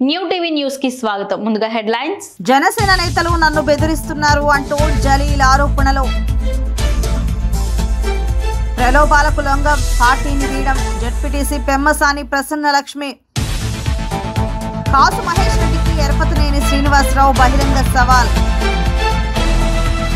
New TV news కి స్వాగతం. ముందుగా హెడ్లైన్స్. జనసేన నేతలు నన్ను బెదిరిస్తున్నారు అంటూ జలీల్ ఆరోపణలు. ప్రలోభాలకు లొంగ పార్టీని వీడడం జెడ్పీటీసీ పెమ్మసాని ప్రసన్నలక్ష్మి. కాసు మహేష్ రెడ్డికి ఎరపతినేని శ్రీనివాసరావు బహిరంగ సవాల్.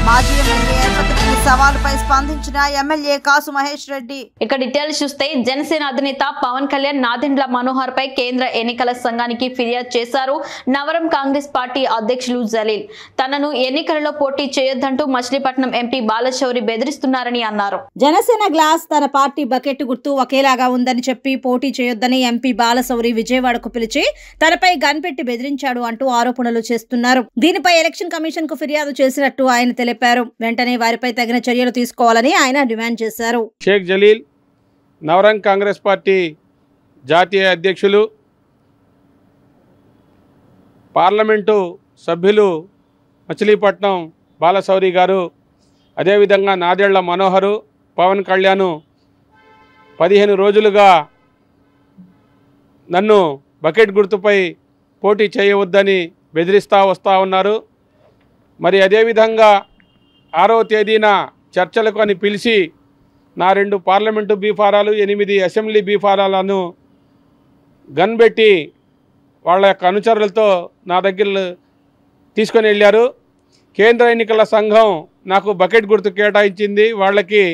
మాజీ ఎమ్మెల్యే ఎరపతినేని సవాలుపై స్పందించిన ఎమ్మెల్యే కాసు మహేష్ రెడ్డి. ఇక డీటెయిల్స్ చూస్తే జనసేన అధినేత పవన్ కళ్యాణ్ నాదెండ్ల మనోహర్ పై కేంద్ర ఎన్నికల సంఘానికి ఫిర్యాదు చేశారు. నవరం కాంగ్రెస్ పార్టీ అధ్యక్షులు జలీల్ తనను ఎన్నికలలో పోటీ చేయొద్దంటూ మచిలీపట్నం ఎంపీ బాలశౌరి బెదిరిస్తున్నారని అన్నారు. జనసేన గ్లాస్ తన పార్టీ బకెట్ గుర్తు ఒకేలాగా ఉందని చెప్పి పోటీ చేయొద్దని ఎంపీ బాలశౌరి విజయవాడకు పిలిచి తనపై గన్ పెట్టి బెదిరించాడు అంటూ ఆరోపణలు చేస్తున్నారు. దీనిపై ఎలక్షన్ కమిషన్ కు ఫిర్యాదు చేసినట్టు ఆయన తెలిపారు. వెంటనే వారిపై తగిన చర్యలు తీసుకోవాలని ఆయన డిమాండ్ చేశారు. షేక్ జలీల్ నవరం కాంగ్రెస్ పార్టీ జాతీయ అధ్యక్షులు, పార్లమెంటు సభ్యులు మచిలీపట్నం బాలశౌరి గారు, అదేవిధంగా నాదెళ్ల మనోహరు, పవన్ కళ్యాణ్ 15 రోజులుగా నన్ను బకెట్ గుర్తుపై పోటీ చేయవద్దని బెదిరిస్తూ వస్తూ ఉన్నారు. మరి అదేవిధంగా 6వ తేదీన చర్చలకు అని పిలిచి నా 2 పార్లమెంటు బీఫారాలు, 8 అసెంబ్లీ బీఫారాలను గన్ పెట్టి వాళ్ళ యొక్క అనుచరులతో నా దగ్గర తీసుకొని వెళ్ళారు. కేంద్ర ఎన్నికల సంఘం నాకు బకెట్ గుర్తు కేటాయించింది, వాళ్ళకి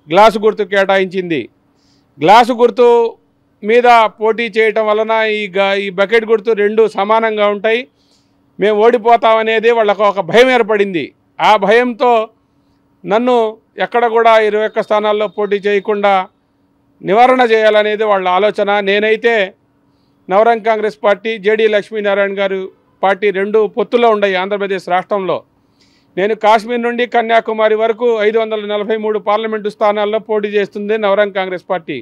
గ్లాసు గుర్తు కేటాయించింది. గ్లాసు గుర్తు మీద పోటీ చేయటం వలన ఈ బకెట్ గుర్తు 2 సమానంగా ఉంటాయి, మేము ఓడిపోతామనేది వాళ్ళకు ఒక భయం ఏర్పడింది. ఆ భయంతో నన్ను ఎక్కడ కూడా 21 స్థానాల్లో పోటీ చేయకుండా నివారణ చేయాలనేది వాళ్ళ ఆలోచన. నేనైతే నవరం కాంగ్రెస్ పార్టీ, జేడీ లక్ష్మీనారాయణ గారు పార్టీ 2 పొత్తులో ఉన్నాయి ఆంధ్రప్రదేశ్ రాష్ట్రంలో. నేను కాశ్మీర్ నుండి కన్యాకుమారి వరకు 543 పార్లమెంటు స్థానాల్లో పోటీ చేస్తుంది నవరం కాంగ్రెస్ పార్టీ.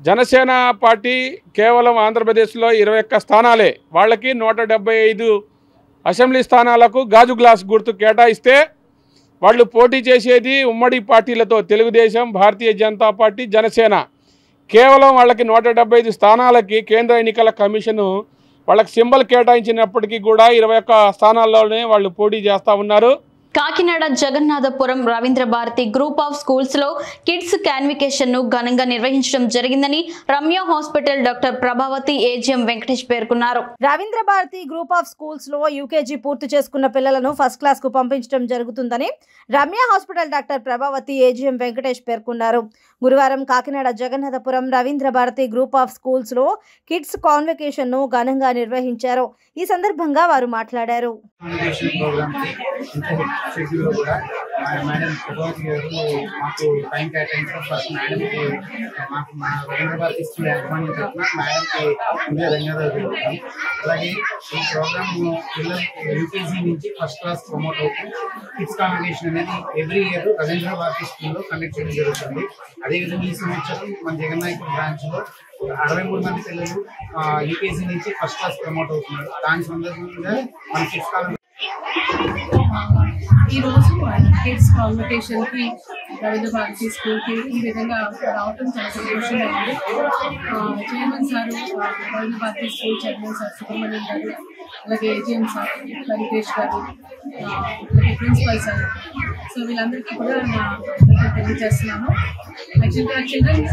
జనసేన పార్టీ కేవలం ఆంధ్రప్రదేశ్లో 21 స్థానాలే, వాళ్ళకి 175 అసెంబ్లీ స్థానాలకు గాజు గ్లాస్ గుర్తు కేటాయిస్తే వాళ్ళు పోటీ చేసేది ఉమ్మడి పార్టీలతో తెలుగుదేశం, భారతీయ జనతా పార్టీ, జనసేన. కేవలం వాళ్ళకి 175 స్థానాలకి కేంద్ర ఎన్నికల కమిషను వాళ్ళకి సింబల్ కేటాయించినప్పటికీ కూడా 21 స్థానాల్లోనే వాళ్ళు పోటీ చేస్తూ ఉన్నారు. Kakinada Jagannathapuram Ravindra Bharathi group of schools లో కిడ్స్ కాన్వికేషన్ ను ఘనంగా నిర్వహించడం జరిగిందని Ramya hospital doctor Prabhavathi AGM Venkatesh పేర్కొన్నారు. Ravindra Bharathi group of schools లో యూకేజీ పూర్తి చేసుకున్న పిల్లలను ఫస్ట్ క్లాస్ కు పంపించడం జరుగుతుందని Ramya hospital doctor Prabhavathi AGM Venkatesh పేర్కొన్నారు. గురువారం Kakinada Jagannathapuram Ravindra Bharathi group of schools లో కిడ్స్ కాన్వికేషన్ ను ఘనంగా నిర్వహించారు. ఈ సందర్భంగా వారు మాట్లాడారు. షెడ్యూల్ కూడా మేడం ప్రభావతి గారు మాకు టైం కేటాయించడం, ఫస్ట్ మేడంకి మాకు మా రవీంద్ర భారతి ఇస్తున్న యాజమాన్యం తరఫున మేడంకి ముందే ధన్యవాదాలు. అలాగే ఈ ప్రోగ్రామ్ పిల్లలు యూకేజీ నుంచి ఫస్ట్ క్లాస్ ప్రమోట్ అవుతుంది. కిడ్స్ కాన్వికేషన్ అనేది ఎవ్రీ ఇయర్ రవీంద్ర భారతి స్కూల్లో కండక్ట్ చేయడం జరుగుతుంది. అదేవిధంగా ఈ సంవత్సరం మన జగన్నాథపురం బ్రాంచ్లో 63 మంది పిల్లలు యూకేజీ నుంచి ఫస్ట్ క్లాస్ ప్రమోట్ అవుతున్నారు. దాని సందర్భంగా మన కిడ్స్ కాన్వికేషన్ ఈరోజు కిడ్స్ కాన్వికేషన్కి రవీంద్ర భారతి స్కూల్కి ఈ విధంగా రావటం చాలా సంతోషంగా ఉంది. Chairman sir, Ravindra Bharati school chairman sir Subrahmanyam garu, అలాగే ఏజిఎం సార్ హరికేష్ గారు, అలాగే ప్రిన్సిపల్ సార్, సో వీళ్ళందరికీ కూడా నా తెలియజేస్తున్నాను. యాక్చువల్గా చిల్డ్రన్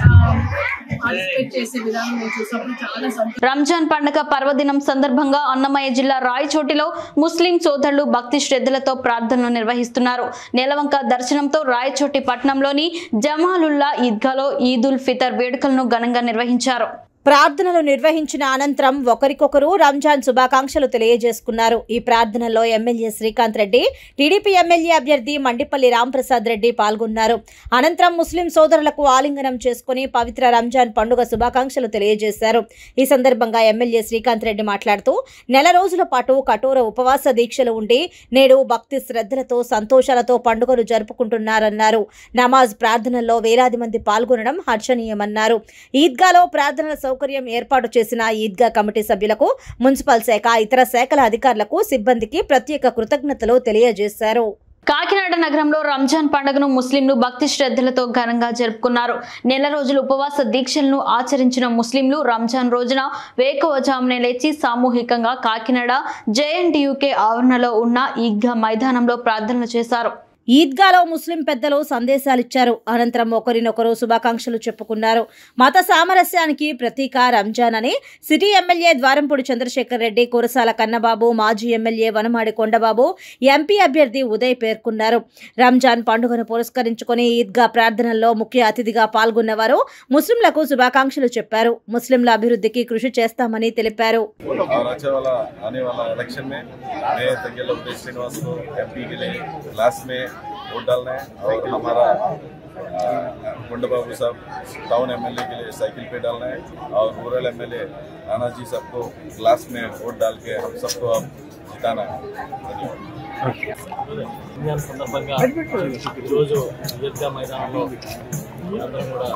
పార్టిసిపేట్ చేసే విధానం నేను చూసినప్పుడు చాలా సంతోషం. రంజాన్ పండుగ పర్వదినం సందర్భంగా అన్నమయ్య జిల్లా రాయచోటిలో ముస్లిం సోదరులు భక్తి శ్రద్ధలతో ప్రార్థనలు నిర్వహిస్తున్నారు. నెలవంక దర్శనంతో రాయచోటి పట్టణంలోని జమాలుల్లా ఈద్గాలో ఈదుల్ ఫితర్ వేడుకలను ఘనంగా నిర్వహించారు. ప్రార్థనలు నిర్వహించిన అనంతరం ఒకరికొకరు రంజాన్ శుభాకాంక్షలు తెలియజేసుకున్నారు. ఈ ప్రార్థనలో MLA Srikanth Reddy, TDP MLA అభ్యర్థి మండిపల్లి రాంప్రసాద్ రెడ్డి పాల్గొన్నారు. అనంతరం ముస్లిం సోదరులకు ఆలింగనం చేసుకుని పవిత్ర రంజాన్ పండుగ శుభాకాంక్షలు తెలియజేశారు. ఈ సందర్భంగా ఎమ్మెల్యే శ్రీకాంత్ రెడ్డి మాట్లాడుతూ నెల రోజుల పాటు కఠోర ఉపవాస దీక్షలు ఉండి నేడు భక్తి శ్రద్ధలతో సంతోషాలతో పండుగను జరుపుకుంటున్నారన్నారు. నమాజ్ ప్రార్థనల్లో వేలాది మంది పాల్గొనడం హర్షణీయమన్నారు. ఈద్గాలో ప్రార్థనల సౌకర్యం ఏర్పాటు చేసిన ఈద్గా కమిటీ సభ్యులకు, మున్సిపల్ శాఖ, ఇతర శాఖల అధికారులకు, సిబ్బందికి ప్రత్యేక కృతజ్ఞతలు తెలియజేశారు. కాకినాడ నగరంలో రంజాన్ పండుగను ముస్లింలు భక్తి శ్రద్ధలతో ఘనంగా జరుపుకున్నారు. నెల రోజులు ఉపవాస దీక్షలను ఆచరించిన ముస్లింలు రంజాన్ రోజున వేకువజామునే లేచి సామూహికంగా కాకినాడ జేఎన్టీయూకే ఆవరణలో ఉన్న ఈద్గా మైదానంలో ప్రార్థనలు చేశారు. ఈద్గాలో ముస్లిం పెద్దలు సందేశాలిచ్చారు. అనంతరం ఒకరినొకరు శుభాకాంక్షలు చెప్పుకున్నారు. మత సామరస్యానికి ప్రతీక రంజాన్ అని సిటీ ఎమ్మెల్యే ద్వారంపూడి చంద్రశేఖర్ రెడ్డి, కురసాల కన్నబాబు, మాజీ ఎమ్మెల్యే వనమాడి కొండబాబు, ఎంపీ అభ్యర్థి ఉదయ్ పేర్కొన్నారు. రంజాన్ పండుగను పురస్కరించుకుని ఈద్గా ప్రార్థనల్లో ముఖ్య అతిథిగా పాల్గొన్నవారు ముస్లింలకు శుభాకాంక్షలు చెప్పారు. ముస్లింల అభివృద్ధికి కృషి చేస్తామని తెలిపారు. वोट डालना है और हमारा गुंडबाबू साहब टाउन एमएलए के लिए साइकिल पे डालना है और रूरल एमएलए राणा जी सबको क्लास में वोट डाल के हम सबको अब जिताना है. రంజాన్ సందర్భంగా ఈరోజు ఈద్గా మైదానంలో అందరం కూడా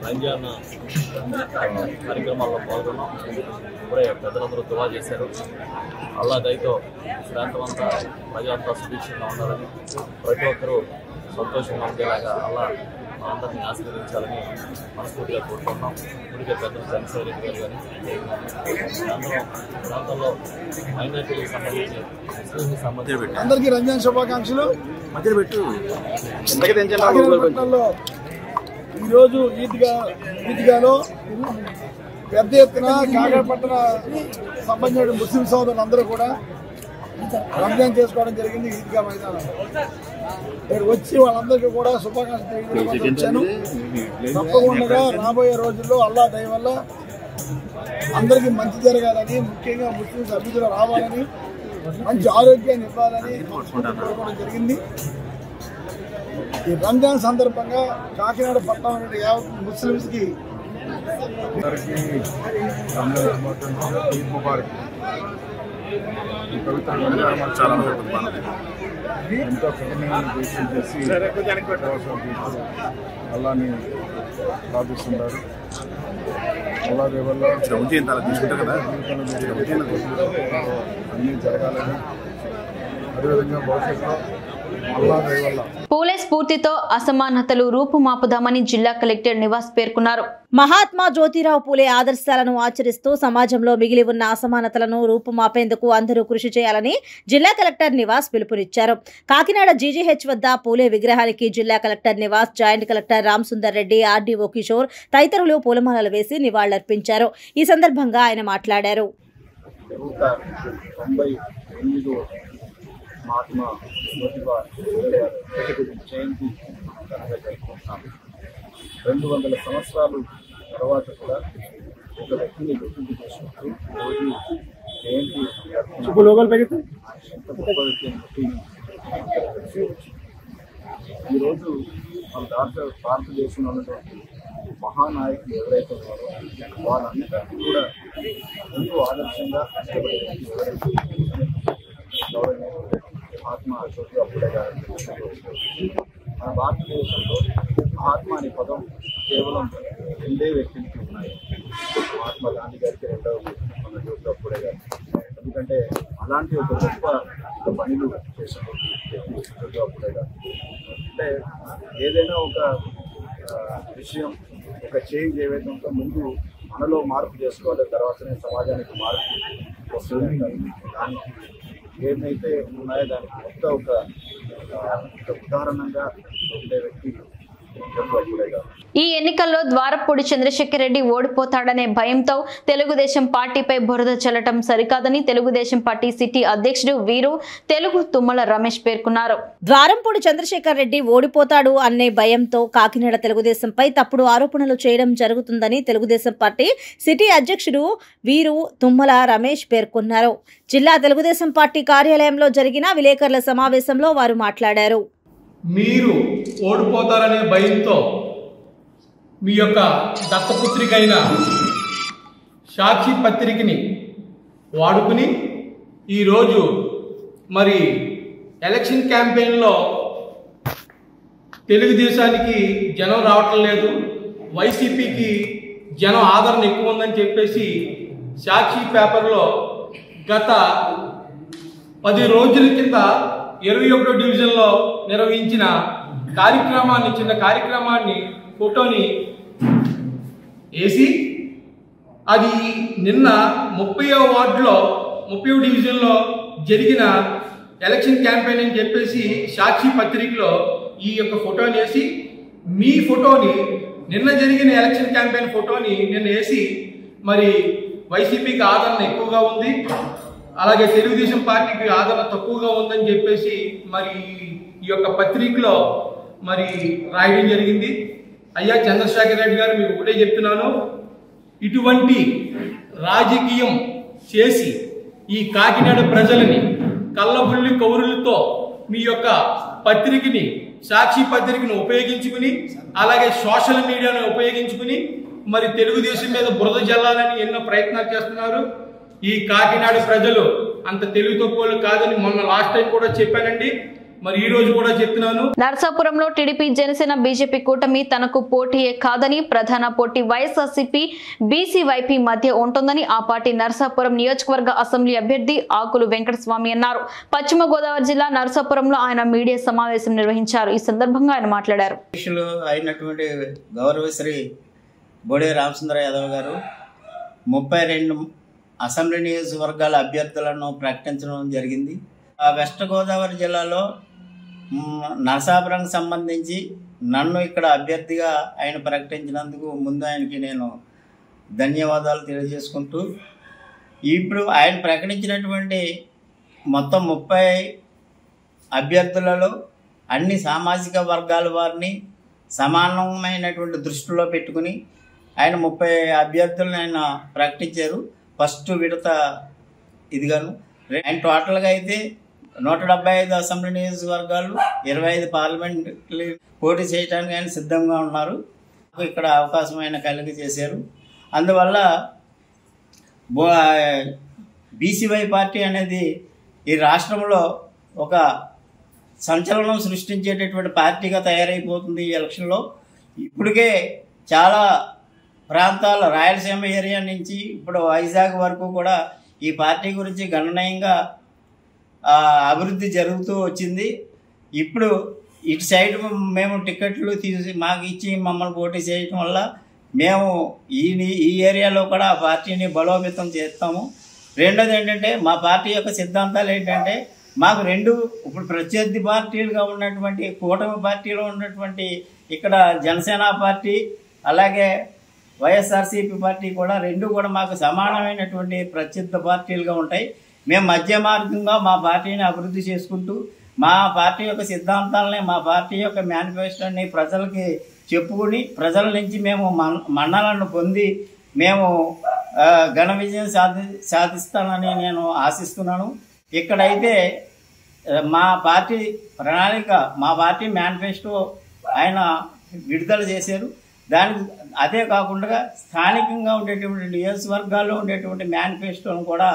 రంజాన్ కార్యక్రమాల్లో పాల్గొన్నాం. ఇప్పుడే పెద్దలందరూ దువా చేశారు. అల్లా దయతో ప్రాంతం అంతా ప్రజలంతా సుభిక్షంగా ఉండాలని, ప్రతి ఒక్కరూ సంతోషంగా ఉండేలాగా అల్లా మనందరినీ ఆశీర్వదించాలని మనస్ఫూర్తిగా కోరుకుంటున్నాం. ఇప్పటికే పెద్దలు చంద్రశేఖర్ రెడ్డి గారు కానీ అందరం ప్రాంతంలో మైనార్టీలకు సంబంధించి ముస్లింలకు సంబంధించి అందరికీ రంజాన్ శుభాకాంక్షలు. ఈరోజు ఈద్గాలో పెద్ద ఎత్తున కాకినాడ పట్టణ సంబంధించిన ముస్లిం సోదరులు అందరూ కూడా రంజాన్ చేసుకోవడం జరిగింది. ఈద్గా మైదానం ఇక్కడ వచ్చి వాళ్ళందరికీ కూడా శుభాకాంక్షలు తెలియజేయడం. తప్పకుండా రాబోయే రోజుల్లో అల్లా దయ వల్ల అందరికీ మంచి జరగాలని, ముఖ్యంగా ముస్లింస్ అభివృద్ధిలో రావాలని, మంచి ఆరోగ్యాన్ని ఇవ్వాలని కోరుకోవడం జరిగింది. ఈ రంజాన్ సందర్భంగా కాకినాడ పట్టణం ముస్లింస్ కి చాలా ఎంతో కఠినమైన దీక్షలు చేసి అల్లాని ప్రార్థిస్తున్నారు. అలాగే వల్ల అన్నీ జరగాలని, అదేవిధంగా భవిష్యత్తులో పూలే స్ఫూర్తితో అసమానతలు రూపుమాపుదామని జిల్లా కలెక్టర్ నివాస్ పేర్కొన్నారు. మహాత్మా జ్యోతిరావు పూలే ఆదర్శాలను ఆచరిస్తూ సమాజంలో మిగిలి ఉన్న అసమానతలను రూపుమాపేందుకు అందరూ కృషి చేయాలని జిల్లా కలెక్టర్ నివాస్ పిలుపునిచ్చారు. కాకినాడ జీజీహెచ్ వద్ద పూలే విగ్రహానికి జిల్లా collector Nivas, joint collector Ram Sundar Reddy, RDO Kishore తదితరులు పూలమాలలు వేసి నివాళులర్పించారు. ఈ సందర్భంగా ఆయన మాట్లాడారు. మహాత్మా జ్యోతిరావు జయంతి ఘనంగా జరుపుకుంటున్నాము. 200 సంవత్సరాలు తర్వాత కూడా ఒక వ్యక్తిని గుర్తింపు చేసుకుంటూ రోజు జయంతి ఎంత గొప్ప వ్యక్తి. ఈరోజు మన భారతదేశంలో ఉన్నటువంటి మహానాయకులు ఎవరైతే ఉన్నారో వాళ్ళందరికీ కూడా ఎంతో ఆదర్శంగా మహాత్మా జ్యోతిరావు పూలే గారు. మన భారతదేశంలో మహాత్మా అనే పదం కేవలం 2 వ్యక్తులకి ఉన్నాయి. మహాత్మా గాంధీ గారికి, రెండవ మన జ్యోతిరావు పూలే గారు. ఎందుకంటే అలాంటి ఒక గొప్ప పనులు చేసినటువంటి వ్యక్తి జ్యోతిరావు పూలే గారు. అంటే ఏదైనా ఒక విషయం, ఒక చేంజ్ ఏవైతే ఉందో ముందు మనలో మార్పు చేసుకోవాలి, తర్వాతనే సమాజానికి మార్పు వస్తుంది. దానికి ఏమైతే ఉన్నాయో దానికి కొత్త ఒక ఉదాహరణంగా ఉండే వ్యక్తి ఈ ఎన్నికల్లో ద్వారపూడి చంద్రశేఖర్ రెడ్డి ఓడిపోతాడనే భయంతో తెలుగుదేశం పార్టీపై బురద చల్లటం సరికాదని తెలుగుదేశం పార్టీ సిటీ అధ్యక్షుడు వీరు తెలుగు తుమ్మల రమేష్ పేర్కొన్నారు. ద్వారంపూడి చంద్రశేఖర్ రెడ్డి ఓడిపోతాడు అనే భయంతో కాకినాడ తెలుగుదేశంపై తప్పుడు ఆరోపణలు చేయడం జరుగుతుందని తెలుగుదేశం పార్టీ సిటీ అధ్యక్షుడు వీరు తుమ్మల రమేష్ పేర్కొన్నారు. జిల్లా తెలుగుదేశం పార్టీ కార్యాలయంలో జరిగిన విలేకరుల సమావేశంలో వారు మాట్లాడారు. మీరు ఓడిపోతారనే భయంతో మీ యొక్క దత్తపుత్రికైన సాక్షి పత్రికని వాడుకుని ఈరోజు మరి ఎలక్షన్ క్యాంపెయిన్లో తెలుగుదేశానికి జనం రావటం లేదు, వైసీపీకి జనం ఆదరణ ఎక్కువ ఉందని చెప్పేసి సాక్షి పేపర్లో గత 10 రోజుల కింద 21వ డివిజన్లో నిర్వహించిన చిన్న కార్యక్రమాన్ని ఫోటోని వేసి అది నిన్న 30వ వార్డులో 30వ డివిజన్లో జరిగిన ఎలక్షన్ క్యాంపెయిన్ అని చెప్పేసి సాక్షి పత్రికలో ఈ యొక్క ఫోటోని వేసి మీ ఫోటోని నిన్న జరిగిన ఎలక్షన్ క్యాంపెయిన్ ఫోటోని నిన్న వేసి మరి వైసీపీకి ఆదరణ ఎక్కువగా ఉంది, అలాగే తెలుగుదేశం పార్టీకి ఆదరణ తక్కువగా ఉందని చెప్పేసి మరి ఈ యొక్క పత్రికలో మరి రాయడం జరిగింది. అయ్యా చంద్రశేఖర్ రెడ్డి గారు, మీకు ఒకటే చెప్తున్నాను, ఇటువంటి రాజకీయం చేసి ఈ కాకినాడ ప్రజలని కళ్ళబుల్లి కౌరులతో మీ యొక్క పత్రికని, సాక్షి పత్రికను ఉపయోగించుకుని, అలాగే సోషల్ మీడియాను ఉపయోగించుకుని మరి తెలుగుదేశం మీద బురద జల్లాలని ఎన్నో ప్రయత్నాలు చేస్తున్నారు. ఈ కాకినాడ ప్రజలు అంత తెలివి తక్కువలు కాదని మొన్న లాస్ట్ టైం కూడా చెప్పానండి, మరి ఈ రోజు కూడా చెప్తున్నాను. నర్సాపురంలో టీడీపీ జనసేన బీజేపీ కూటమి తనకు పోటీయే కాదని, ప్రధాన పోటీ వైఎస్ఆర్సీపీ బీసీవైపీ మధ్య ఉంటుందని ఆ పార్టీ నర్సాపురం నియోజకవర్గ అసెంబ్లీ అభ్యర్థి ఆకులు వెంకటస్వామి అన్నారు. పశ్చిమ గోదావరి జిల్లా నర్సాపురంలో ఆయన మీడియా సమావేశం నిర్వహించారు. ఈ సందర్భంగా ఆయన మాట్లాడారు. అయినటువంటి గౌరవశ్రీ బోడే రామచంద్ర యాదవ్ గారు 32 అసెంబ్లీ నియోజకవర్గాల అభ్యర్థులను ప్రకటించడం జరిగింది. వెస్ట్ గోదావరి జిల్లాలో నరసాపురంకి సంబంధించి నన్ను ఇక్కడ అభ్యర్థిగా ఆయన ప్రకటించినందుకు ముందు ఆయనకి నేను ధన్యవాదాలు తెలియజేసుకుంటూ, ఇప్పుడు ఆయన ప్రకటించినటువంటి మొత్తం 30 అభ్యర్థులలో అన్ని సామాజిక వర్గాల వారిని సమానమైనటువంటి దృష్టిలో పెట్టుకుని ఆయన 30 అభ్యర్థులను ఆయన ప్రకటించారు. ఫస్ట్ విడత ఇదిగాను ఆయన టోటల్గా అయితే 175 అసెంబ్లీ నియోజకవర్గాలు, 25 పార్లమెంట్ పోటీ చేయడానికి ఆయన సిద్ధంగా ఉన్నారు. ఇక్కడ అవకాశం ఆయన కలిగి చేశారు. అందువల్ల బీసీవై పార్టీ అనేది ఈ రాష్ట్రంలో ఒక సంచలనం సృష్టించేటటువంటి పార్టీగా తయారైపోతుంది ఈ ఎలక్షన్లో. ఇప్పటికే చాలా ప్రాంతాల రాయలసీమ ఏరియా నుంచి ఇప్పుడు వైజాగ్ వరకు కూడా ఈ పార్టీ గురించి గణనీయంగా అభివృద్ధి జరుగుతూ వచ్చింది. ఇప్పుడు ఇటు సైడ్ మేము టికెట్లు తీసి మాకు ఇచ్చి మమ్మల్ని పోటీ చేయటం వల్ల మేము ఈ ఏరియాలో కూడా ఆ పార్టీని బలోపేతం చేస్తాము. రెండోది ఏంటంటే మా పార్టీ యొక్క సిద్ధాంతాలు ఏంటంటే మాకు ఇప్పుడు ప్రత్యర్థి పార్టీలుగా ఉన్నటువంటి కూటమి పార్టీలో ఉన్నటువంటి ఇక్కడ జనసేన పార్టీ అలాగే వైఎస్ఆర్సీపీ పార్టీ కూడా రెండు కూడా మాకు సమానమైనటువంటి ప్రత్యర్థి పార్టీలుగా ఉంటాయి. మేము మధ్య మార్గంగా మా పార్టీని అభివృద్ధి చేసుకుంటూ మా పార్టీ యొక్క సిద్ధాంతాలని మా పార్టీ యొక్క మేనిఫెస్టోని ప్రజలకి చెప్పుకుని ప్రజల నుంచి మేము మన్నలను పొంది మేము ఘన విజయం సాధిస్తానని నేను ఆశిస్తున్నాను. ఇక్కడైతే మా పార్టీ ప్రణాళిక మా పార్టీ మేనిఫెస్టో ఆయన విడుదల చేశారు. అదే కాకుండా స్థానికంగా ఉండేటువంటి నియోజకవర్గాల్లో ఉండేటువంటి మేనిఫెస్టోను కూడా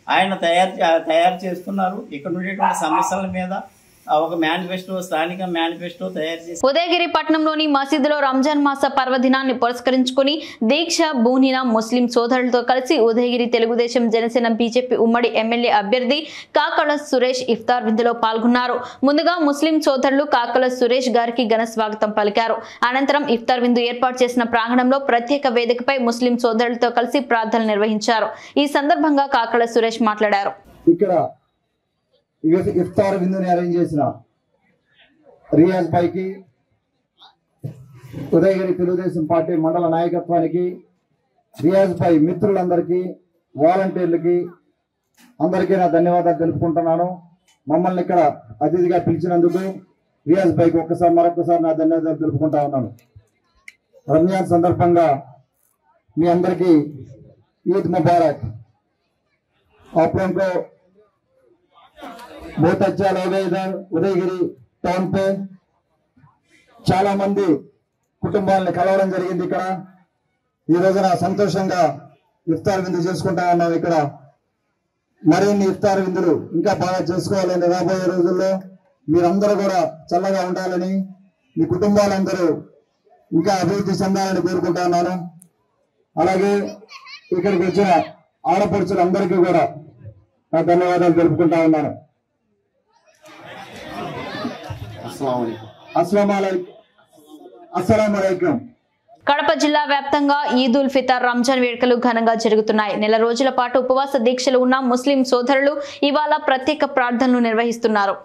ఆయన తయారు చేస్తున్నారు. ఇక్కడ ఉండేటువంటి సమస్యల మీద ఒక మేనిఫెస్టో స్థానిక మేనిఫెస్టో తయారు చేసి ఉదయగిరి పట్టణంలోని మసీదులో రంజాన్ మాస పర్వదినాన్ని పురస్కరించుకుని దీక్ష బూనిన ముస్లిం సోదరులతో కలిసి ఉదయగిరి తెలుగుదేశం జనసేన బీజేపీ ఉమ్మడి ఎమ్మెల్యే అభ్యర్థి కాకల సురేష్ ఇఫ్తార్ విందులో పాల్గొన్నారు. ముందుగా ముస్లిం సోదరులు కాకల సురేష్ గారికి ఘన స్వాగతం పలికారు. అనంతరం ఇఫ్తార్ విందు ఏర్పాటు చేసిన ప్రాంగణంలో ప్రత్యేక వేదికపై ముస్లిం సోదరులతో కలిసి ప్రార్థనలు నిర్వహించారు. ఈ సందర్భంగా కాకల సురేష్ మాట్లాడారు. ఇఫ్తార్ విందుని అరేంజ్ చేసిన రియాజ్ పైకి, ఉదయగిరి తెలుగుదేశం పార్టీ మండల నాయకత్వానికి, రియాజ్ పై మిత్రులందరికీ, వాలంటీర్లకి అందరికీ నా ధన్యవాదాలు తెలుపుకుంటున్నాను. మమ్మల్ని ఇక్కడ అతిథిగా పిలిచినందుకు రియాజ్ పైకి మరొకసారి నా ధన్యవాదాలు తెలుపుకుంటా ఉన్నాను. రంజాన్ సందర్భంగా మీ అందరికీ ఈద్ ముబారక్. आप लोगों को बहुत अच्छा लगा इधर ఉదయగిరి టౌన్ पे చాలా మంది కుటుంబాలను కలవడం జరిగింది. ఇక్కడ ఈ రోజున సంతోషంగా ఇఫ్తార్ విందు చేసుకుంటా ఉన్నాం. ఇక్కడ మరిన్ని ఇఫ్తార్ విందులు ఇంకా బాగా చేసుకోవాలని రాబోయే రోజుల్లో మీరందరూ కూడా చల్లగా ఉండాలని, మీ కుటుంబాలందరూ ఇంకా అభివృద్ధి చెందాలని కోరుకుంటున్నాను. అలాగే ఇక్కడికి వచ్చిన ఆడపడుచులందరికీ కూడా నా ధన్యవాదాలు తెలుపుకుంటా ఉన్నాను. అస్సలాముఅలైకుం. కడప జిల్లా వ్యాప్తంగా ఈద్ ఉల్ ఫితర్ రంజాన్ వేడుకలు ఘనంగా జరుగుతున్నాయి. నెల రోజుల పాటు ఉపవాస దీక్షలు ఉన్న ముస్లిం సోదరులు ఇవాళ ప్రత్యేక ప్రార్థనలు నిర్వహిస్తున్నారు.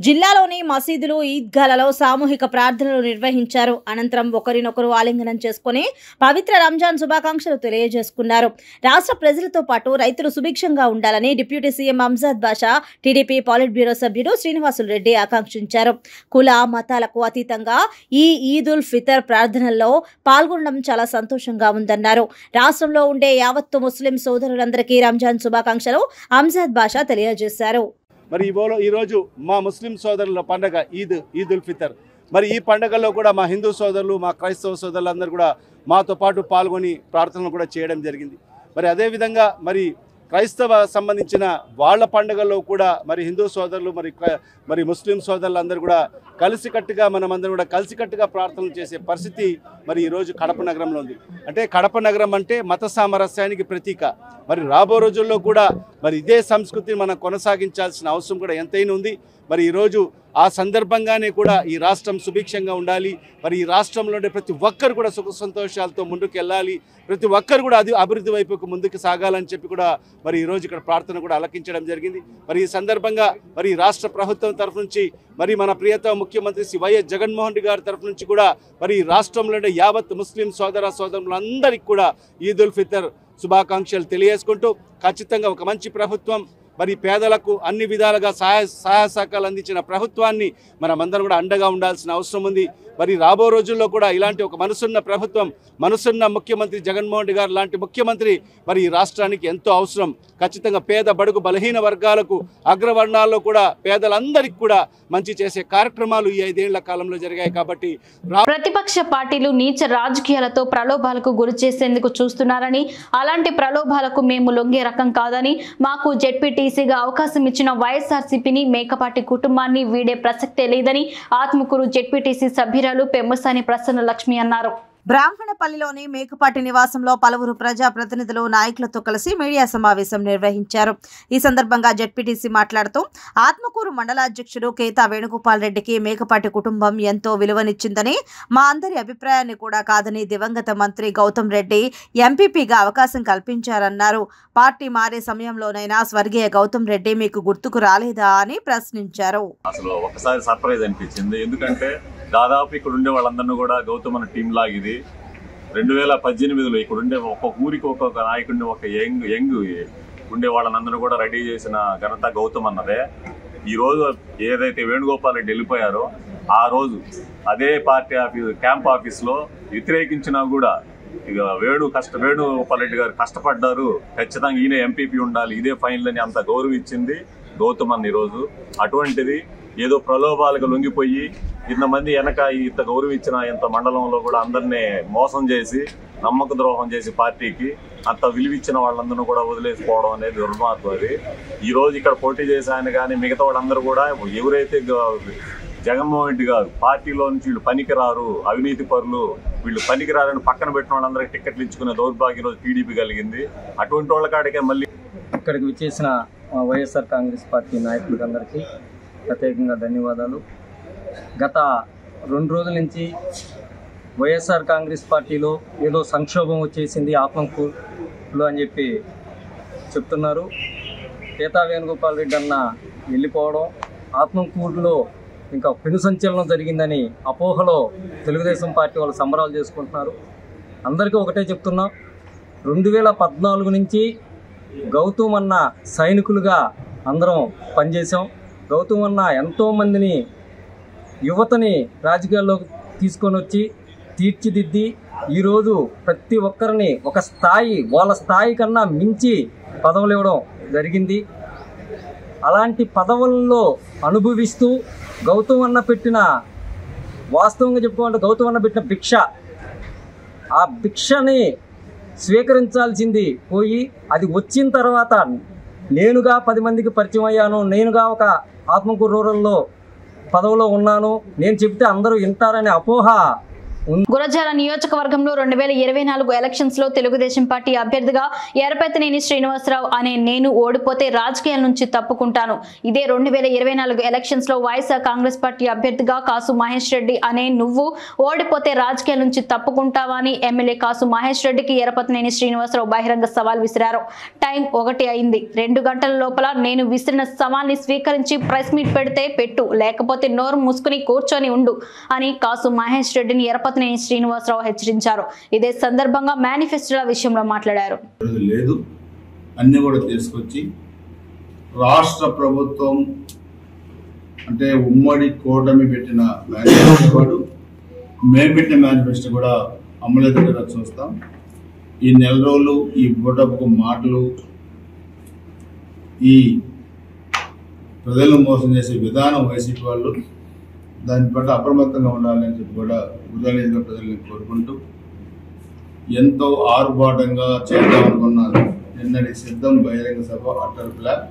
జిల్లాలోని మసీదులు, ఈద్గాలలో సామూహిక ప్రార్థనలు నిర్వహించారు. అనంతరం ఒకరినొకరు ఆలింగనం చేసుకుని పవిత్ర రంజాన్ శుభాకాంక్షలు తెలియజేసుకున్నారు. రాష్ట్ర ప్రజలతో పాటు రైతులు సుభిక్షంగా ఉండాలని డిప్యూటీ సీఎం అంజద్ బాషా, టీడీపీ పాలిట్ బ్యూరో సభ్యుడు శ్రీనివాసులు రెడ్డి ఆకాంక్షించారు. కుల మతాలకు అతీతంగా ఈ ఈద్ ఉల్ ఫితర్ ప్రార్థనల్లో పాల్గొనడం చాలా సంతోషంగా ఉందన్నారు. రాష్ట్రంలో ఉండే యావత్తు ముస్లిం సోదరులందరికీ రంజాన్ శుభాకాంక్షలు అంజద్ బాషా తెలియజేశారు. మరి ఈరోజు మా ముస్లిం సోదరుల పండుగ ఈద్ ఉల్ ఫితర్. మరి ఈ పండుగలో కూడా మా హిందూ సోదరులు, మా క్రైస్తవ సోదరులందరూ కూడా మాతో పాటు పాల్గొని ప్రార్థనలు కూడా చేయడం జరిగింది. మరి అదేవిధంగా మరి క్రైస్తవ సంబంధించిన వాళ్ళ పండుగల్లో కూడా మరి హిందూ సోదరులు మరి ముస్లిం సోదరులందరూ కూడా కలిసికట్టుగా మనమందరం కూడా కలిసికట్టుగా ప్రార్థనలు చేసే పరిస్థితి మరి ఈరోజు కడప నగరంలో ఉంది. అంటే కడప నగరం అంటే మత సామరస్యానికి ప్రతీక. మరి రాబో రోజుల్లో కూడా మరి ఇదే సంస్కృతిని మనం కొనసాగించాల్సిన అవసరం కూడా ఎంతైనా ఉంది. మరి ఈరోజు ఆ సందర్భంగానే కూడా ఈ రాష్ట్రం సుభిక్షంగా ఉండాలి. మరి ఈ రాష్ట్రంలో ఉండే ప్రతి ఒక్కరు కూడా సుఖ సంతోషాలతో ముందుకు వెళ్ళాలి. ప్రతి ఒక్కరు కూడా అభివృద్ధి వైపుకు ముందుకు సాగాలని చెప్పి కూడా మరి ఈరోజు ఇక్కడ ప్రార్థన కూడా ఆలకించడం జరిగింది. మరి ఈ సందర్భంగా మరి రాష్ట్ర ప్రభుత్వం తరఫు నుంచి మరి మన ప్రియతమ ముఖ్యమంత్రి శ్రీ వైఎస్ జగన్మోహన్ రెడ్డి గారి తరఫు నుంచి కూడా మరి రాష్ట్రంలోని యావత్ ముస్లిం సోదరులందరికీ కూడా ఈద్ ఉల్ ఫితర్ శుభాకాంక్షలు తెలియజేసుకుంటూ ఖచ్చితంగా ఒక మంచి ప్రభుత్వం మరి పేదలకు అన్ని విధాలుగా సహాయ సహకారాలు అందించిన ప్రభుత్వాన్ని మనమందరం కూడా అండగా ఉండాల్సిన అవసరం ఉంది. మరి రాబో రోజుల్లో కూడా ఇలాంటి ఒక మనసున్న ప్రభుత్వం, మనసున్న ముఖ్యమంత్రి జగన్మోహన్ రెడ్డి గారు లాంటి ముఖ్యమంత్రి మరి ఈ రాష్ట్రానికి ఎంతో అవసరం. ఖచ్చితంగా పేద బడుగు బలహీన వర్గాలకు, అగ్రవర్ణాల్లో కూడా పేదలందరికీ కూడా మంచి చేసే కార్యక్రమాలు ఈ 5 ఏళ్ల కాలంలో జరిగాయి. కాబట్టి ప్రతిపక్ష పార్టీలు నీచ రాజకీయాలతో ప్రలోభాలకు గురి చేసేందుకు చూస్తున్నారని, అలాంటి ప్రలోభాలకు మేము లొంగే రకం కాదని, మాకు జెడ్పీటీసీగా అవకాశం ఇచ్చిన వైఎస్ఆర్సీపీని, మేకపాటి కుటుంబాన్ని వీడే ప్రసక్తే లేదని ఆత్మకూరు జెడ్పీటీసీ సభ్యురాలు పెమ్మసాని ప్రసన్న లక్ష్మి అన్నారు. బ్రాహ్మణపల్లిలోని మేకపాటి నివాసంలో పలువురు ప్రజాప్రతినిధులు, నాయకులతో కలిసి మీడియా సమావేశం నిర్వహించారు. ఈ సందర్భంగా జెడ్పీటీసీ మాట్లాడుతూ ఆత్మకూరు మండల అధ్యక్షుడు కేతా వేణుగోపాల్ రెడ్డికి మేకపాటి కుటుంబం ఎంతో విలువనిచ్చిందని, మా అందరి అభిప్రాయాన్ని కూడా కాదని దివంగత మంత్రి గౌతమ్ రెడ్డి ఎంపీపీగా అవకాశం కల్పించారన్నారు. పార్టీ మారే సమయంలోనైనా స్వర్గీయ గౌతమ్ రెడ్డి మీకు గుర్తుకు రాలేదా అని ప్రశ్నించారు. అసలు ఒకసారి సర్ప్రైజ్ అనిపించింది. ఎందుకంటే దాదాపు ఇక్కడ ఉండే వాళ్ళందరినీ కూడా గౌతమ్ అన్న టీం లాగిది 2018లో ఇక్కడ ఉండే ఒక్కొక్క ఊరికి ఒక్కొక్క నాయకుడిని, ఒక యంగ్ ఉండే వాళ్ళందరూ కూడా రెడీ చేసిన ఘనత గౌతమ్ అన్నదే. ఈరోజు ఏదైతే వేణుగోపాల్ రెడ్డి వెళ్ళిపోయారో ఆ రోజు అదే పార్టీ క్యాంప్ ఆఫీస్లో వ్యతిరేకించినా కూడా ఇక వేణుగోపాల్ రెడ్డి గారు కష్టపడ్డారు, ఖచ్చితంగా ఈయన ఎంపీపీ ఉండాలి, ఇదే ఫైనల్ అని అంత గౌరవించింది గౌతమ్ అన్న. ఈరోజు అటువంటిది ఏదో ప్రలోభాలకు లొంగిపోయి ఇంతమంది వెనక ఇంత గౌరవించిన ఇంత మండలంలో కూడా అందరినీ మోసం చేసి, నమ్మక ద్రోహం చేసి పార్టీకి అంత విలువిచ్చిన వాళ్ళందరూ కూడా వదిలేసిపోవడం అనేది దుర్మార్గం. అది ఈరోజు ఇక్కడ పోటీ చేసే ఆయన కానీ మిగతా వాళ్ళందరూ కూడా ఎవరైతే జగన్మోహన్ రెడ్డి గారు పార్టీలో నుంచి వీళ్ళు పనికిరారు, అవినీతి పరులు, వీళ్ళు పనికిరారని పక్కన పెట్టిన వాళ్ళందరికీ టికెట్లు ఇచ్చుకునే దౌర్భాగ్యం ఈరోజు టీడీపీ కలిగింది. అటువంటి వాళ్ళ కాడికే మళ్ళీ ఇక్కడికి విచ్చేసిన వైఎస్ఆర్ కాంగ్రెస్ పార్టీ నాయకులకి అందరికీ ప్రత్యేకంగా ధన్యవాదాలు. గత 2 రోజుల నుంచి వైఎస్ఆర్ కాంగ్రెస్ పార్టీలో ఏదో సంక్షోభం వచ్చేసింది ఆత్మకూరులో అని చెప్పి చెప్తున్నారు. కేతా వేణుగోపాల్ రెడ్డి అన్న వెళ్ళిపోవడం, ఆత్మకూరులో ఇంకా పెను సంచలనం జరిగిందని అపోహలో తెలుగుదేశం పార్టీ వాళ్ళు సంబరాలు చేసుకుంటున్నారు. అందరికీ ఒకటే చెప్తున్నాం, 2014 నుంచి గౌతమ్ అన్న సైనికులుగా అందరం పనిచేసాం. గౌతమ్ అన్న ఎంతోమందిని, యువతని రాజకీయాల్లోకి తీసుకొని వచ్చి తీర్చిదిద్ది ఈరోజు ప్రతి ఒక్కరిని ఒక స్థాయి, వాళ్ళ స్థాయి కన్నా మించి పదవులు ఇవ్వడం జరిగింది. అలాంటి పదవుల్లో అనుభవిస్తూ గౌతమ్ అన్న పెట్టిన, వాస్తవంగా చెప్పుకోవాలంటే గౌతమ్ అన్న పెట్టిన భిక్ష, ఆ భిక్షని స్వీకరించాల్సింది పోయి అది వచ్చిన తర్వాత నేనుగా 10 మందికి పరిచయం అయ్యాను, నేనుగా ఒక ఆత్మకూరు రూరల్లో పదవిలో ఉన్నాను, నేను చెప్తే అందరూ వింటారనే అపోహ గురజాల నియోజకవర్గంలో 2024 ఎలక్షన్స్ లో తెలుగుదేశం పార్టీ అభ్యర్థిగా ఎరపతినేని శ్రీనివాసరావు అనే నేను ఓడిపోతే రాజకీయాల నుంచి తప్పుకుంటాను. ఇదే 2024 ఎలక్షన్స్ లో వైఎస్ఆర్ కాంగ్రెస్ పార్టీ అభ్యర్థిగా కాసు మహేష్ రెడ్డి అనే నువ్వు ఓడిపోతే రాజకీయాల నుంచి తప్పుకుంటావా అని ఎమ్మెల్యే కాసు మహేష్ రెడ్డికి ఎరపతినేని శ్రీనివాసరావు బహిరంగ సవాల్ విసిరారు. టైం 1 అయింది. 2 గంటల లోపల నేను విసిరిన సవాల్ని స్వీకరించి ప్రెస్ మీట్ పెడితే పెట్టు, లేకపోతే నోరు మూసుకుని కూర్చొని ఉండు అని కాసు మహేష్ రెడ్డిని ఎరపతినేని శ్రీనివాసరావు హెచ్చరించారు. ఇదే సందర్భంగా మేనిఫెస్టోల విషయంలో మాట్లాడారు. లేదు అన్ని కూడా తీసుకొచ్చి రాష్ట్ర ప్రభుత్వం అంటే ఉమ్మడి కూటమి పెట్టిన మేనిఫెస్టో వాడు మేము పెట్టిన మేనిఫెస్టో కూడా అమలు చూస్తాం. ఈ నెల రోజులు ఈ బుటపు మాటలు ఈ ప్రజలను మోసం చేసే విధానం వైసీపీ వాళ్ళు దాని పట్ల అప్రమత్తంగా ఉండాలని చెప్పి కూడా ఉదయనిధిగా ప్రజల్ని కోరుకుంటూ ఎంతో ఆర్భాటంగా చేద్దామనుకున్నారు. నిన్నటి సిద్ధం బహిరంగ సభ అటర్ ప్లాన్.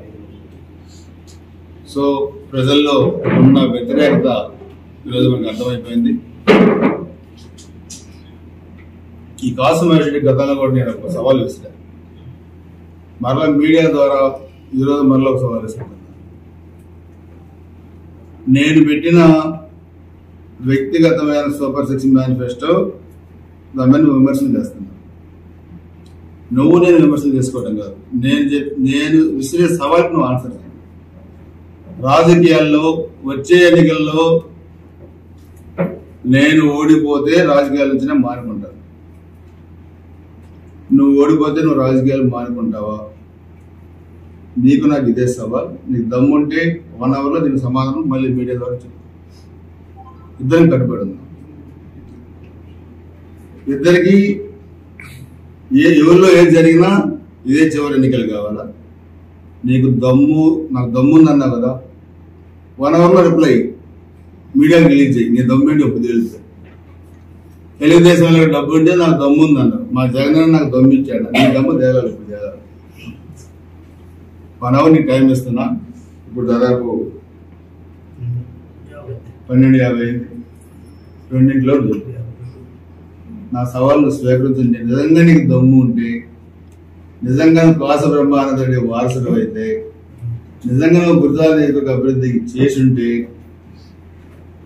సో ప్రజల్లో ఉన్న వ్యతిరేకత ఈరోజు మనకు అర్థమైపోయింది. ఈ కాసు మహేష్ రెడ్డి గతంలో కూడా నేను ఒక సవాల్ ఇస్తాను, మరలా మీడియా ద్వారా ఈరోజు మరలా ఒక సవాల్ ఇస్తాను. నేను పెట్టిన వ్యక్తిగతమైన సూపర్ 6 మేనిఫెస్టో దాన్ని విమర్శలు చేస్తున్నాను. నువ్వు నేను విమర్శలు చేసుకోవడం కాదు, నేను విసిరే సవాల్కి నువ్వు ఆన్సర్ చేయాలి. రాజకీయాల్లో వచ్చే ఎన్నికల్లో నేను ఓడిపోతే రాజకీయాల నుంచి మానుకుంటాను. నువ్వు ఓడిపోతే నువ్వు రాజకీయాలు మానుకుంటావా? నీకు నాకు ఇదే సవాల్. నీకు దమ్ముంటే 1 అవర్లో దీనికి సమాధానం మళ్ళీ మీడియా ద్వారా చెప్పు. ఇద్దరం కట్టుబడి ఉన్నాం. ఇద్దరికి ఎవరిలో ఏది జరిగినా ఇదే చివరి ఎన్నికలు కావాలా? నీకు దమ్ము, నాకు దమ్ము ఉందన్నావు కదా, 1 అవర్లో రిప్లై మీడియాకి రిలీజ్ చేయి. నీ దమ్ము ఏంటి ఒక తెలుసు. తెలుగుదేశంలో డబ్బు ఉంటే నాకు దమ్ము ఉందన్నారు. మా జగన్ నాకు దమ్ము ఇచ్చాడు. నీ దమ్ము తేలాలి. ఇప్పుడు తేలాలి. 1 అవర్ నీకు టైం ఇస్తున్నా. ఇప్పుడు దాదాపు 12:50 రెండింటిలో నా సవాళ్ళు స్వీకరించండి. నిజంగా నీకు దమ్ము ఉంటే, నిజంగా కాసు బ్రహ్మానందరెడ్డి వారసుడు అయితే, నిజంగా నువ్వు గురుజాల నియోజకవర్గ అభివృద్ధికి చేసి ఉంటే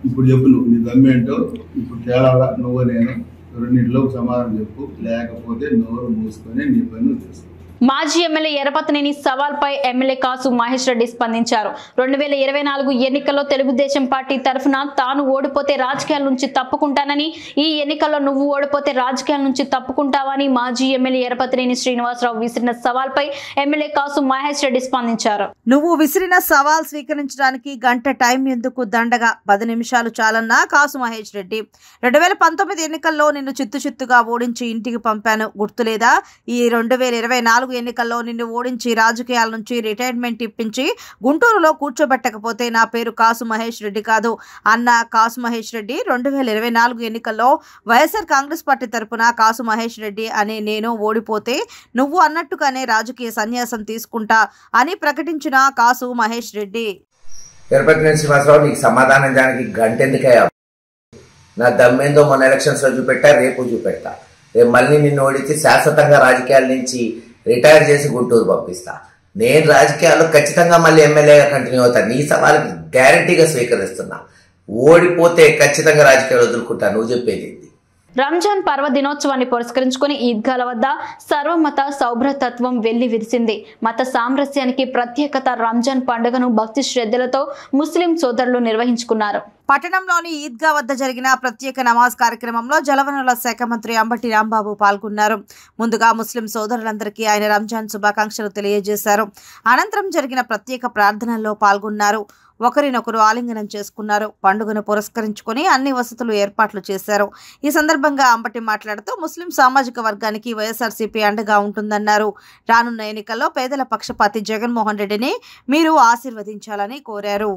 ఇప్పుడు చెప్పు. నువ్వు నీ దమ్ము ఏంటో ఇప్పుడు తేలాలా? నువ్వు నేను రెండింటిలో సమాధానం చెప్పు, లేకపోతే నోరు మూసుకొని నీ పని నువ్వు చేసుకో. మాజీ ఎమ్మెల్యే ఎరపతినేని సవాల్పై ఎమ్మెల్యే కాసు మహేష్ రెడ్డి స్పందించారు. 2024 ఎన్నికల్లో తెలుగుదేశం పార్టీ తరఫున తాను ఓడిపోతే రాజకీయాల నుంచి తప్పుకుంటానని, ఈ ఎన్నికల్లో నువ్వు ఓడిపోతే రాజకీయాల నుంచి తప్పుకుంటావని మాజీ ఎమ్మెల్యే ఎరపతినేని శ్రీనివాసరావు విసిరిన సవాల్పై ఎమ్మెల్యే కాసు మహేష్ రెడ్డి స్పందించారు. నువ్వు విసిరిన సవాల్ స్వీకరించడానికి గంట టైం ఎందుకు, దండగా 10 నిమిషాలు చాలన్నా కాసు మహేష్ రెడ్డి. 2019 ఎన్నికల్లో నిన్ను చిత్తుగా ఓడించి ఇంటికి పంపాను, గుర్తులేదా? ఈ 2024 ఎన్నికల్లో నిన్ను ఓడించి రాజకీయాల నుంచి రిటైర్మెంట్ ఇప్పించి గుంటూరులో కూర్చోబెట్టకపోతే నా పేరు కాసు మహేష్ రెడ్డి కాదు అన్న కాసు మహేష్ రెడ్డి 2024 ఎన్నికల్లో వైఎస్ఆర్ కాంగ్రెస్ పార్టీ తరఫున కాసు మహేష్ రెడ్డి అనే నేను ఓడిపోతే నువ్వు అన్నట్టుగానే రాజకీయ సన్యాసం తీసుకుంటా అని ప్రకటించిన కాసు మహేష్ రెడ్డి. ఎరపతినేని శ్రీనివాసరావు, నీకు సమాధానం దానికి గంట ఎందుకయ్యా? నా దమ్మేందో మొన్న ఎలక్షన్స్ లో చూపెట్టా, రేపు చూపెడతా. రేపు మళ్ళీ నిన్ను ఓడించి శాశ్వతంగా రాజకీయాల నుంచి రిటైర్ చేసి గుంటూరు పంపిస్తా. నేను రాజకీయాల్లో ఖచ్చితంగా మళ్ళీ ఎమ్మెల్యేగా కంటిన్యూ అవుతాను. నీ సవాల్ గ్యారంటీగా స్వీకరిస్తున్నా. ఓడిపోతే ఖచ్చితంగా రాజకీయాలు వదులుకుంటా. నువ్వు చెప్పేది రంజాన్ పర్వదినోత్సవాన్ని పురస్కరించుకుని ఈద్గాల వద్ద సర్వమత సౌభ్రతత్వం వెళ్లి విరిసింది. మత సామరస్యానికి ప్రత్యేకత రంజాన్ పండుగను భక్తి శ్రద్ధలతో ముస్లిం సోదరులు నిర్వహించుకున్నారు. పట్టణంలోని ఈద్గా వద్ద జరిగిన ప్రత్యేక నమాజ్ కార్యక్రమంలో జలవనరుల శాఖ మంత్రి అంబటి రాంబాబు పాల్గొన్నారు. ముందుగా ముస్లిం సోదరులందరికీ ఆయన రంజాన్ శుభాకాంక్షలు తెలియజేశారు. అనంతరం జరిగిన ప్రత్యేక ప్రార్థనల్లో పాల్గొన్నారు. ఒకరినొకరు ఆలింగనం చేసుకున్నారు. పండుగను పురస్కరించుకుని అన్ని వసతులు ఏర్పాట్లు చేశారు. ఈ సందర్భంగా అంబటి మాట్లాడుతూ ముస్లిం సామాజిక వర్గానికి వైఎస్ఆర్సీపీ అండగా ఉంటుందన్నారు. రానున్న ఎన్నికల్లో పేదల పక్షపాతి జగన్మోహన్ రెడ్డిని మీరు ఆశీర్వదించాలని కోరారు.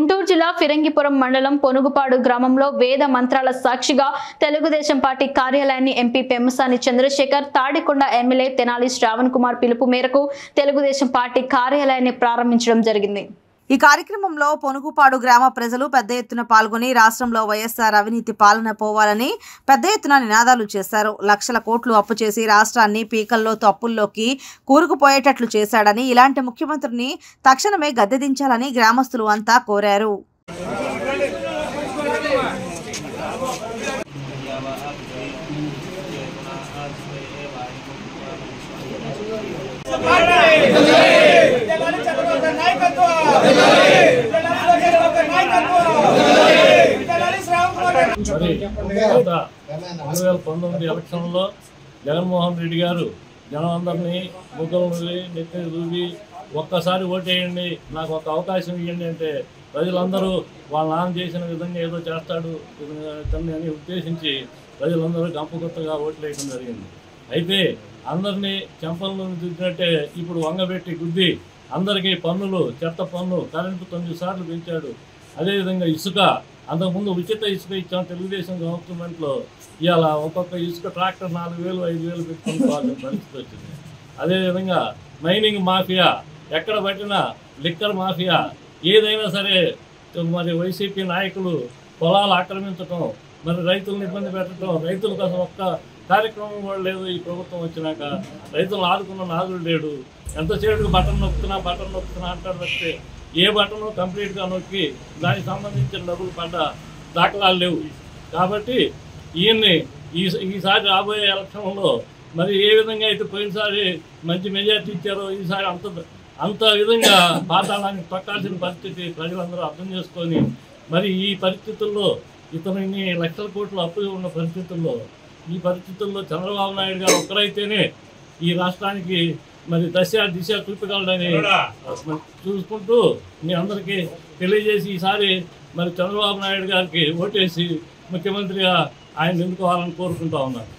గుంటూరు జిల్లా ఫిరంగిపురం మండలం పొనుగుపాడు గ్రామంలో వేద మంత్రాల సాక్షిగా తెలుగుదేశం పార్టీ కార్యాలయాన్ని ఎంపీ పెమ్మసాని చంద్రశేఖర్, తాడికొండ ఎమ్మెల్యే తెనాలి శ్రావణ్ కుమార్ పిలుపు మేరకు తెలుగుదేశం పార్టీ కార్యాలయాన్ని ప్రారంభించడం జరిగింది. ఈ కార్యక్రమంలో పొనుగుపాడు గ్రామ ప్రజలు పెద్ద ఎత్తున పాల్గొని రాష్ట్రంలో వైఎస్ఆర్ అవినీతి పాలన పోవాలని పెద్ద ఎత్తున నినాదాలు చేశారు. లక్షల కోట్లు అప్పు చేసి రాష్ట్రాన్ని పీకల్లో తప్పుల్లోకి కూరుకుపోయేటట్లు చేశాడని, ఇలాంటి ముఖ్యమంత్రిని తక్షణమే గద్దెదించాలని గ్రామస్తులు అంతా కోరారు. మరి 2019 ఎలక్షన్లో జగన్మోహన్ రెడ్డి గారు జనం అందరినీ ముగ్గురు నెత్తి దూవి ఒక్కసారి ఓటేయండి, నాకు ఒక అవకాశం ఇవ్వండి అంటే ప్రజలందరూ వాళ్ళ నాన్న చేసిన విధంగా ఏదో చేస్తాడు అని ఉద్దేశించి ప్రజలందరూ గంపగుత్తగా ఓట్లు వేయడం జరిగింది. అయితే అందరినీ చెంపలను దిద్దినట్టే ఇప్పుడు వంగబెట్టి గుద్ది అందరికీ పన్నులు, చెత్త పన్ను, కరెంటు 9 సార్లు పెంచాడు. అదేవిధంగా ఇసుక, అంతకుముందు ఉచిత ఇసుక ఇచ్చాం తెలుగుదేశం గవర్నమెంట్లో, ఇవాళ ఒక్కొక్క ఇసుక ట్రాక్టర్ 4,000, 5,000 పెట్టుకోవాల్సిన పరిస్థితి వచ్చింది. అదేవిధంగా మైనింగ్ మాఫియా, ఎక్కడ పట్టినా లిక్కర్ మాఫియా, ఏదైనా సరే మరి వైసీపీ నాయకులు పొలాలు ఆక్రమించడం, మరి రైతులను ఇబ్బంది పెట్టడం, రైతుల కోసం ఒక్క కార్యక్రమం కూడా లేదు. ఈ ప్రభుత్వం వచ్చినాక రైతులను ఆదుకున్న నాదుడు లేడు. ఎంతసేపు బటన్ నొక్కుతున్నా అంటారు తప్పితే ఏ బటన్ కంప్లీట్గా నొక్కి దానికి సంబంధించిన డబ్బులు పడ్డ దాఖలాలు లేవు. కాబట్టి ఈయన్ని ఈసారి రాబోయే ఎలక్షన్లో మరి ఏ విధంగా అయితే పోయినసారి మంచి మెజార్టీ ఇచ్చారో ఈసారి అంత విధంగా పాతాళానికి తొక్కాల్సిన పరిస్థితి ప్రజలందరూ అర్థం చేసుకొని, మరి ఈ పరిస్థితుల్లో ఇతను ఇన్ని లక్షల కోట్లు అప్పు ఉన్న పరిస్థితుల్లో, ఈ పరిస్థితుల్లో చంద్రబాబు నాయుడు గారు ఒక్కరైతేనే ఈ రాష్ట్రానికి మరి దిశ చూపగలడని చూసుకుంటూ మీ అందరికీ తెలియజేసి ఈసారి మరి చంద్రబాబు నాయుడు గారికి ఓటేసి ముఖ్యమంత్రిగా ఆయన ఎన్నుకోవాలని కోరుకుంటా ఉన్నారు.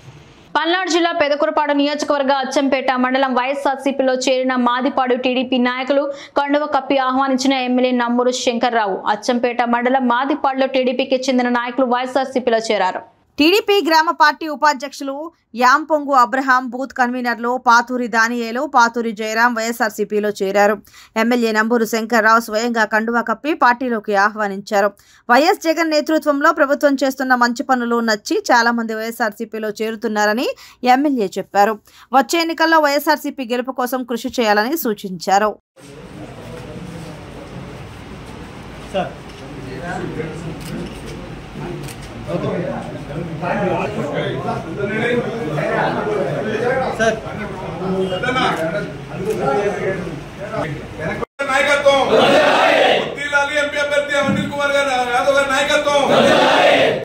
పల్నాడు జిల్లా పెదకురపాడు నియోజకవర్గ అచ్చంపేట మండలం వైఎస్ఆర్సీపీలో చేరిన మాదిపాడు టీడీపీ నాయకులు కండువ కప్పి ఆహ్వానించిన ఎమ్మెల్యే నంబూరు శంకర్రావు. అచ్చంపేట మండలం మాదిపాడులో టీడీపీకి చెందిన నాయకులు వైఎస్ఆర్సీపీలో చేరారు. టీడీపీ గ్రామ పార్టీ ఉపాధ్యక్షులు యాంపొంగు అబ్రహాం, బూత్ కన్వీనర్లు పాతూరి దానియేలు, పాతూరి జయరాం వైఎస్ఆర్సీపీలో చేరారు. ఎమ్మెల్యే నంబూరు శంకర్రావు స్వయంగా కండువా కప్పి పార్టీలోకి ఆహ్వానించారు. వైఎస్ జగన్ నేతృత్వంలో ప్రభుత్వం చేస్తున్న మంచి పనులు నచ్చి చాలా మంది వైఎస్ఆర్సీపీలో చేరుతున్నారని ఎమ్మెల్యే చెప్పారు. వచ్చే ఎన్నికల్లో వైఎస్ఆర్సీపీ గెలుపు కోసం కృషి చేయాలని సూచించారు.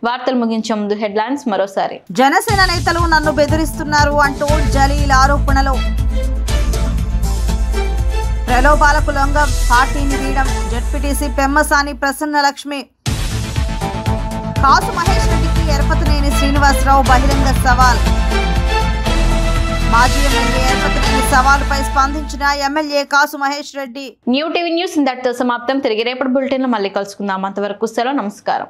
వార్తలు ముగించే ముందు హెడ్లైన్స్ మరోసారి. జనసేన నేతలు నన్ను బెదిరిస్తున్నారు అంటూ జలీల్ ఆరోపణలు. ప్రలోభాలకు లొంగ పార్టీని వీడడం జెడ్పీటీసీ పెమ్మసాని ప్రసన్నలక్ష్మి. కాసు మహేష్ రెడ్డికి ఎరపతినేని శ్రీనివాసరావు బహిరంగ సవాల్. మాజీ ఎమ్మెల్యే ఎరపతినేని సవాలుపై స్పందించిన MLA Kasu Mahesh Reddy. New TV news ఇంతటితో సమాప్తం. తిరిగి రేపటి బులెటిన్లో మళ్ళీ కలుసుకుందాం. అంతవరకు సెలవు. నమస్కారం.